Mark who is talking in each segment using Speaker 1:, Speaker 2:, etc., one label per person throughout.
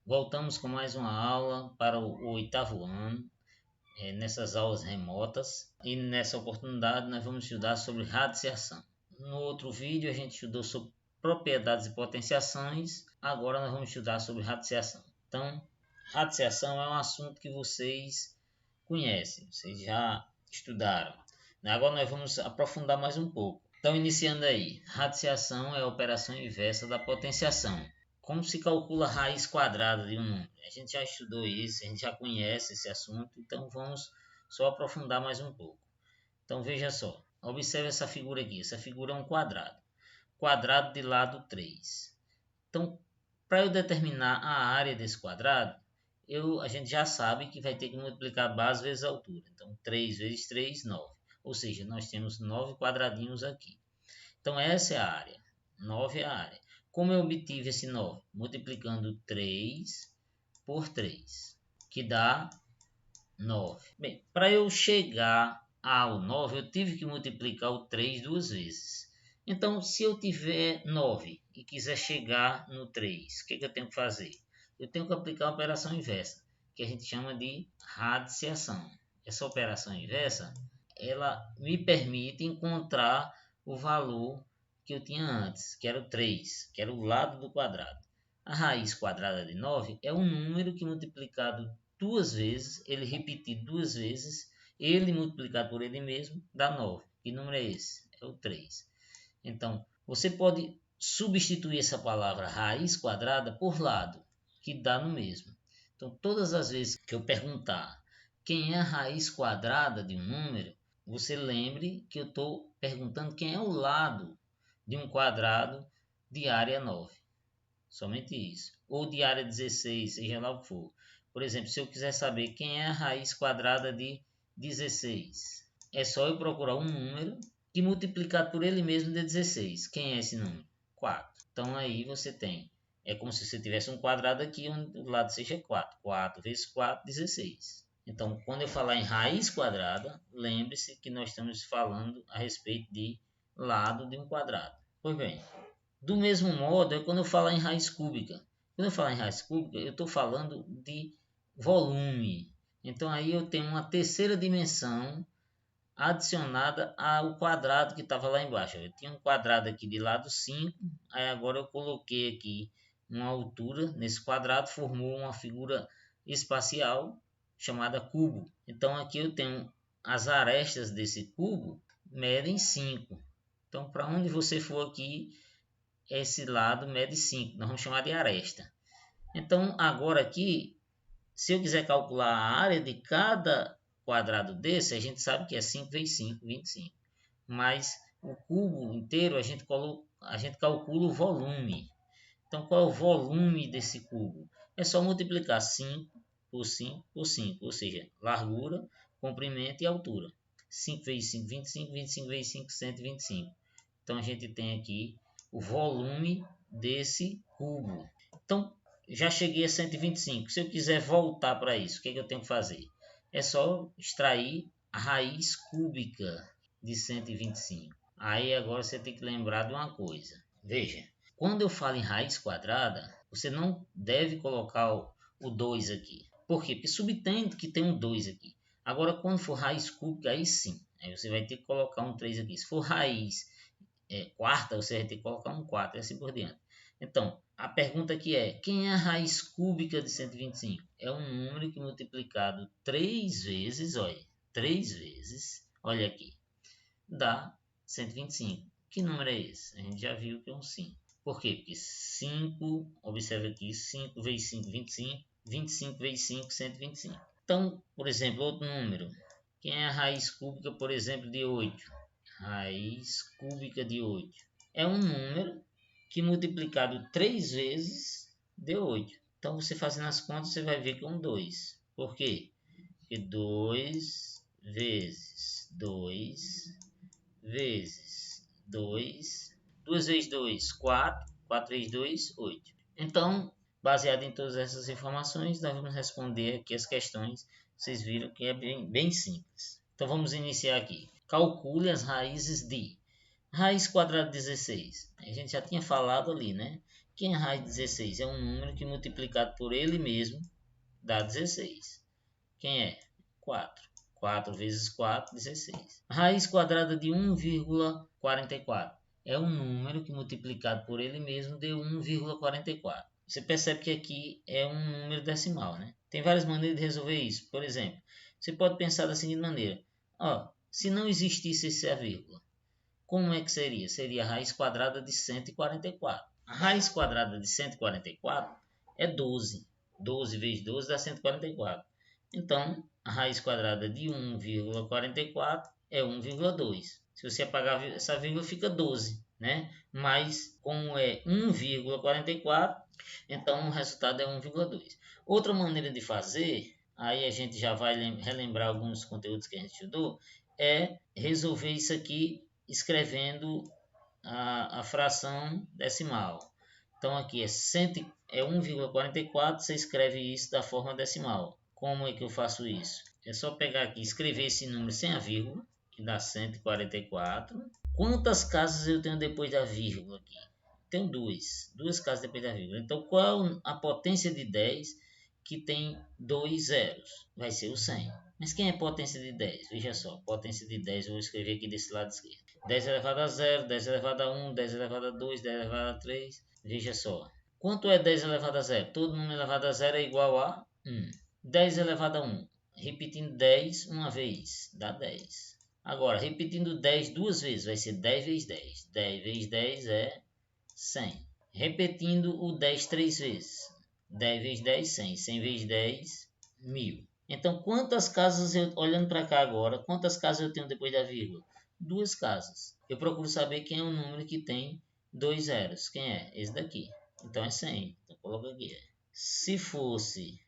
Speaker 1: Voltamos com mais uma aula para o oitavo ano, nessas aulas remotas. E nessa oportunidade nós vamos estudar sobre radiciação. No outro vídeo a gente estudou sobre propriedades e potenciações. Agora nós vamos estudar sobre radiciação. Então, radiciação é um assunto que vocês conhecem, vocês já estudaram. Agora nós vamos aprofundar mais um pouco. Então, iniciando aí, radiciação é a operação inversa da potenciação. Como se calcula a raiz quadrada de um número? A gente já estudou isso, a gente já conhece esse assunto, então vamos só aprofundar mais um pouco. Então veja só, observe essa figura aqui, essa figura é um quadrado. Quadrado de lado 3. Então, para eu determinar a área desse quadrado, a gente já sabe que vai ter que multiplicar a base vezes a altura. Então, 3 vezes 3, 9. Ou seja, nós temos 9 quadradinhos aqui. Então, essa é a área. 9 é a área. Como eu obtive esse 9? Multiplicando 3 por 3, que dá 9. Bem, para eu chegar ao 9, eu tive que multiplicar o 3 duas vezes. Então, se eu tiver 9 e quiser chegar no 3, o que eu tenho que fazer? Eu tenho que aplicar a operação inversa, que a gente chama de radiciação. Essa operação inversa, ela me permite encontrar o valor que eu tinha antes, que era o 3, que era o lado do quadrado. A raiz quadrada de 9 é um número que multiplicado duas vezes, ele repetido duas vezes, ele multiplicado por ele mesmo, dá 9. Que número é esse? É o 3. Então, você pode substituir essa palavra raiz quadrada por lado, que dá no mesmo. Então, todas as vezes que eu perguntar quem é a raiz quadrada de um número, você lembre que eu estou perguntando quem é o lado de um quadrado de área 9. Somente isso. Ou de área 16, seja lá o que for. Por exemplo, se eu quiser saber quem é a raiz quadrada de 16, é só eu procurar um número que multiplicado por ele mesmo dê 16. Quem é esse número? 4. Então aí você tem. É como se você tivesse um quadrado aqui onde o lado seja 4. 4 vezes 4, 16. Então, quando eu falar em raiz quadrada, lembre-se que nós estamos falando a respeito de lado de um quadrado. Pois bem, do mesmo modo é quando eu falar em raiz cúbica. Quando eu falar em raiz cúbica, eu estou falando de volume. Então aí eu tenho uma terceira dimensão adicionada ao quadrado que estava lá embaixo. Eu tinha um quadrado aqui de lado 5, aí agora eu coloquei aqui uma altura nesse quadrado, formou uma figura espacial chamada cubo. Então aqui eu tenho as arestas desse cubo medem 5. Então para onde você for aqui, esse lado mede 5, nós vamos chamar de aresta. Então agora aqui, se eu quiser calcular a área de cada quadrado desse, a gente sabe que é 5 vezes 5, 25. Mas o cubo inteiro a gente calcula o volume. Então qual é o volume desse cubo? É só multiplicar 5 por 5 por 5, ou seja, largura, comprimento e altura. 5 vezes 5, 25, 25 vezes 5, 125. Então a gente tem aqui o volume desse cubo. Então já cheguei a 125. Se eu quiser voltar para isso, o que eu tenho que fazer? É só extrair a raiz cúbica de 125. Aí agora você tem que lembrar de uma coisa. Veja, quando eu falo em raiz quadrada, você não deve colocar o 2 aqui. Por quê? Porque subtende que tem um 2 aqui. Agora, quando for raiz cúbica, aí sim. Aí você vai ter que colocar um 3 aqui. Se for raiz quarta, você vai ter que colocar um 4 e assim por diante. Então, a pergunta aqui é, quem é a raiz cúbica de 125? É um número que multiplicado 3 vezes, olha, 3 vezes, olha aqui, dá 125. Que número é esse? A gente já viu que é um 5. Por quê? Porque 5, observe aqui, 5 vezes 5, 25, 25 vezes 5, 125. Então, por exemplo, outro número. Quem é a raiz cúbica, por exemplo, de 8? Raiz cúbica de 8. É um número que multiplicado 3 vezes deu 8. Então, você fazendo as contas, você vai ver que é um 2. Por quê? Porque 2 vezes 2 vezes 2. 2 vezes 2, 4. 4 vezes 2, 8. Então, baseado em todas essas informações, nós vamos responder aqui as questões. Vocês viram que é bem simples. Então, vamos iniciar aqui. Calcule as raízes de raiz quadrada de 16. A gente já tinha falado ali, né? Quem é a raiz de 16? É um número que multiplicado por ele mesmo dá 16. Quem é? 4. 4 vezes 4, 16. Raiz quadrada de 1,44. É um número que multiplicado por ele mesmo deu 1,44. Você percebe que aqui é um número decimal, né? Tem várias maneiras de resolver isso. Por exemplo, você pode pensar da seguinte maneira. Se não existisse essa vírgula, como é que seria? Seria a raiz quadrada de 144. A raiz quadrada de 144 é 12. 12 vezes 12 dá 144. Então, a raiz quadrada de 1,44 é 1,2. Se você apagar essa vírgula, fica 12, né? Mas, como é 1,44, então o resultado é 1,2. Outra maneira de fazer, aí a gente já vai relembrar alguns conteúdos que a gente estudou, é resolver isso aqui escrevendo a fração decimal. Então aqui é 1,44, você escreve isso da forma decimal. Como é que eu faço isso? É só pegar aqui, escrever esse número sem a vírgula, que dá 144. Quantas casas eu tenho depois da vírgula aqui? Tenho duas casas depois da vírgula. Então qual é a potência de 10 que tem 2 zeros? Vai ser o 100. Mas quem é potência de 10? Veja só, potência de 10 eu vou escrever aqui desse lado esquerdo. 10 elevado a 0, 10 elevado a 1, 10 elevado a 2, 10 elevado a 3. Veja só. Quanto é 10 elevado a 0? Todo número elevado a 0 é igual a 1. 10 elevado a 1. Repetindo 10 uma vez, dá 10. Agora, repetindo 10 duas vezes, vai ser 10 vezes 10. 10 vezes 10 é 100. Repetindo o 10 três vezes. 10 vezes 10, 100. 100 vezes 10, 1000. Então, quantas casas olhando para cá agora, quantas casas eu tenho depois da vírgula? Duas casas. Eu procuro saber quem é o número que tem 2 zeros. Quem é? Esse daqui. Então é 100. Então coloca aqui. Se fosse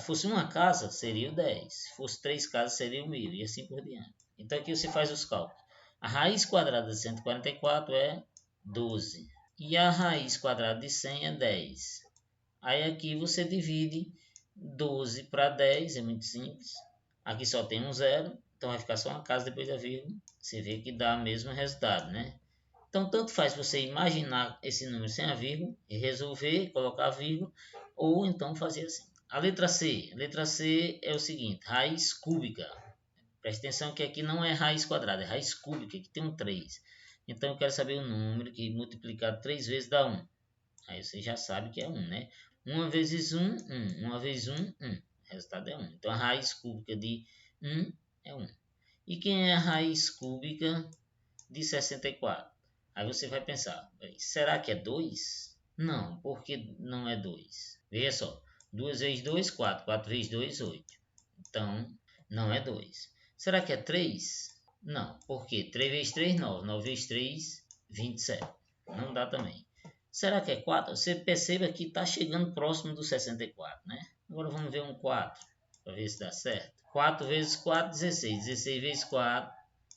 Speaker 1: fosse uma casa, seria o 10. Se fosse 3 casas, seria o 1000 e assim por diante. Então aqui você faz os cálculos. A raiz quadrada de 144 é 12. E a raiz quadrada de 100 é 10. Aí aqui você divide 12 para 10, é muito simples. Aqui só tem um zero, então vai ficar só uma casa depois da vírgula. Você vê que dá o mesmo resultado, né? Então, tanto faz você imaginar esse número sem a vírgula e resolver, colocar a vírgula, ou então fazer assim. A letra C. A letra C é o seguinte, raiz cúbica. Preste atenção que aqui não é raiz quadrada, é raiz cúbica, que tem um 3. Então, eu quero saber o número que multiplicado 3 vezes dá 1. Aí você já sabe que é 1, né? 1 vezes 1, 1. 1 vezes 1, 1. O resultado é 1. Então, a raiz cúbica de 1 é 1. E quem é a raiz cúbica de 64? Aí você vai pensar, será que é 2? Não, porque não é 2. Veja só, 2 vezes 2, 4. 4 vezes 2, 8. Então, não é 2. Será que é 3? Não, porque 3 vezes 3, 9. 9 vezes 3, 27. Não dá também. Será que é 4? Você perceba que está chegando próximo do 64, né? Agora vamos ver um 4, para ver se dá certo. 4 vezes 4, 16. 16 vezes 4,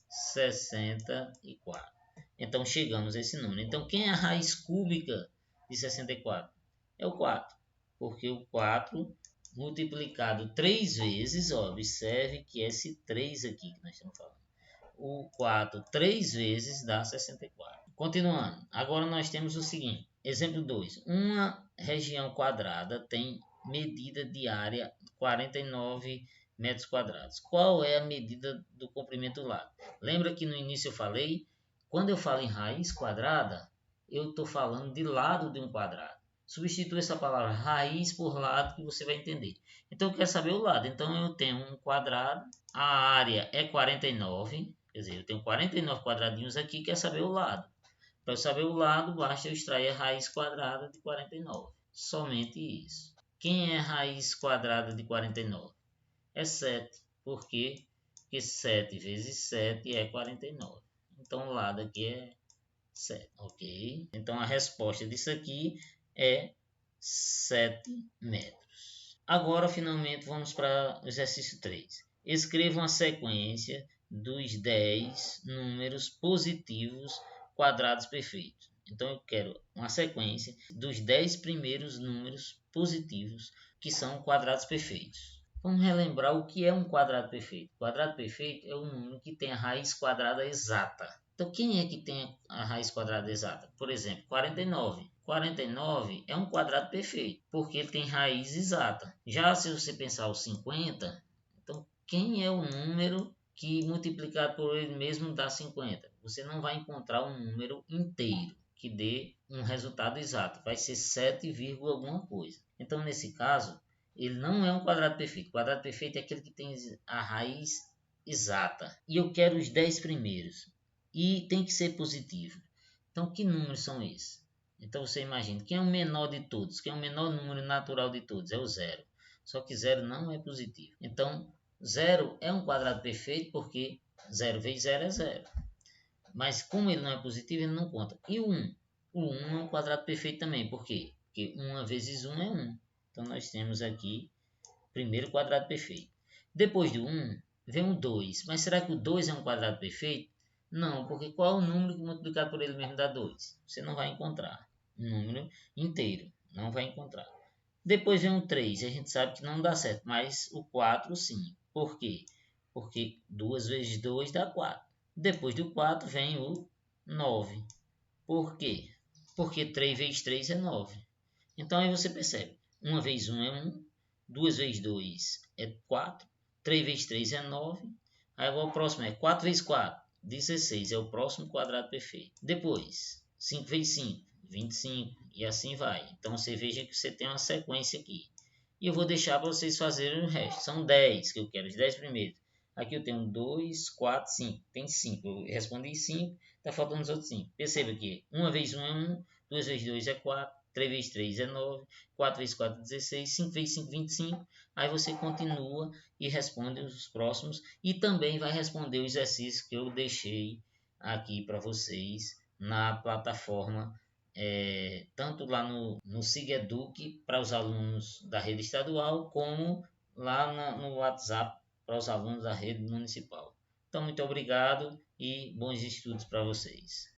Speaker 1: 64. Então chegamos a esse número. Então quem é a raiz cúbica de 64? É o 4. Porque o 4 multiplicado 3 vezes, observe que é esse 3 aqui que nós estamos falando. O 4 3 vezes dá 64. Continuando, agora nós temos o seguinte, exemplo 2. Uma região quadrada tem medida de área 49 metros quadrados. Qual é a medida do comprimento do lado? Lembra que no início eu falei, quando eu falo em raiz quadrada, eu estou falando de lado de um quadrado. Substitua essa palavra raiz por lado que você vai entender. Então eu quero saber o lado. Então eu tenho um quadrado, a área é 49, quer dizer, eu tenho 49 quadradinhos aqui, quer saber o lado. Para eu saber o lado, basta eu extrair a raiz quadrada de 49. Somente isso. Quem é a raiz quadrada de 49? É 7. Por quê? Porque 7 vezes 7 é 49. Então o lado aqui é 7, ok? Então a resposta disso aqui é 7 metros. Agora, finalmente, vamos para o exercício 3. Escreva uma sequência dos 10 números positivos quadrados perfeitos. Então, eu quero uma sequência dos 10 primeiros números positivos que são quadrados perfeitos. Vamos relembrar o que é um quadrado perfeito. Quadrado perfeito é um número que tem a raiz quadrada exata. Então, quem é que tem a raiz quadrada exata? Por exemplo, 49. 49 é um quadrado perfeito, porque ele tem raiz exata. Já se você pensar o 50, então quem é o número que multiplicado por ele mesmo dá 50? Você não vai encontrar um número inteiro que dê um resultado exato, vai ser 7, alguma coisa. Então nesse caso, ele não é um quadrado perfeito. O quadrado perfeito é aquele que tem a raiz exata. E eu quero os 10 primeiros. E tem que ser positivo. Então que números são esses? Então você imagina, quem é o menor de todos? Quem é o menor número natural de todos? É o zero. Só que zero não é positivo. Então, zero é um quadrado perfeito porque 0 vezes 0 é zero. Mas como ele não é positivo, ele não conta. E o 1? O 1 é um quadrado perfeito também. Por quê? Porque 1 vezes 1 é 1. Então nós temos aqui primeiro quadrado perfeito. Depois do 1, vem o 2. Mas será que o 2 é um quadrado perfeito? Não, porque qual é o número que multiplicado por ele mesmo dá 2? Você não vai encontrar um número inteiro. Não vai encontrar. Depois vem o 3. A gente sabe que não dá certo. Mas o 4 sim. Por quê? Porque 2 vezes 2 dá 4. Depois do 4 vem o 9. Por quê? Porque 3 vezes 3 é 9. Então aí você percebe. 1 vezes 1 é 1. 2 vezes 2 é 4. 3 vezes 3 é 9. Aí agora o próximo é 4 vezes 4, 16. É o próximo quadrado perfeito. Depois, 5 vezes 5, 25. E assim vai. Então você veja que você tem uma sequência aqui. E eu vou deixar para vocês fazerem o resto. São 10 que eu quero, os 10 primeiros. Aqui eu tenho 2, 4, 5. Tem 5. Eu respondi 5, está faltando os outros 5. Perceba que 1 vezes 1 é 1, 2 vezes 2 é 4, 3 vezes 3 é 9, 4 vezes 4 é 16, 5 vezes 5 é 25. Aí você continua e responde os próximos. E também vai responder o exercício que eu deixei aqui para vocês na plataforma. Tanto lá no SIGEDUC para os alunos da rede estadual, como lá no WhatsApp para os alunos da rede municipal. Então, muito obrigado e bons estudos para vocês.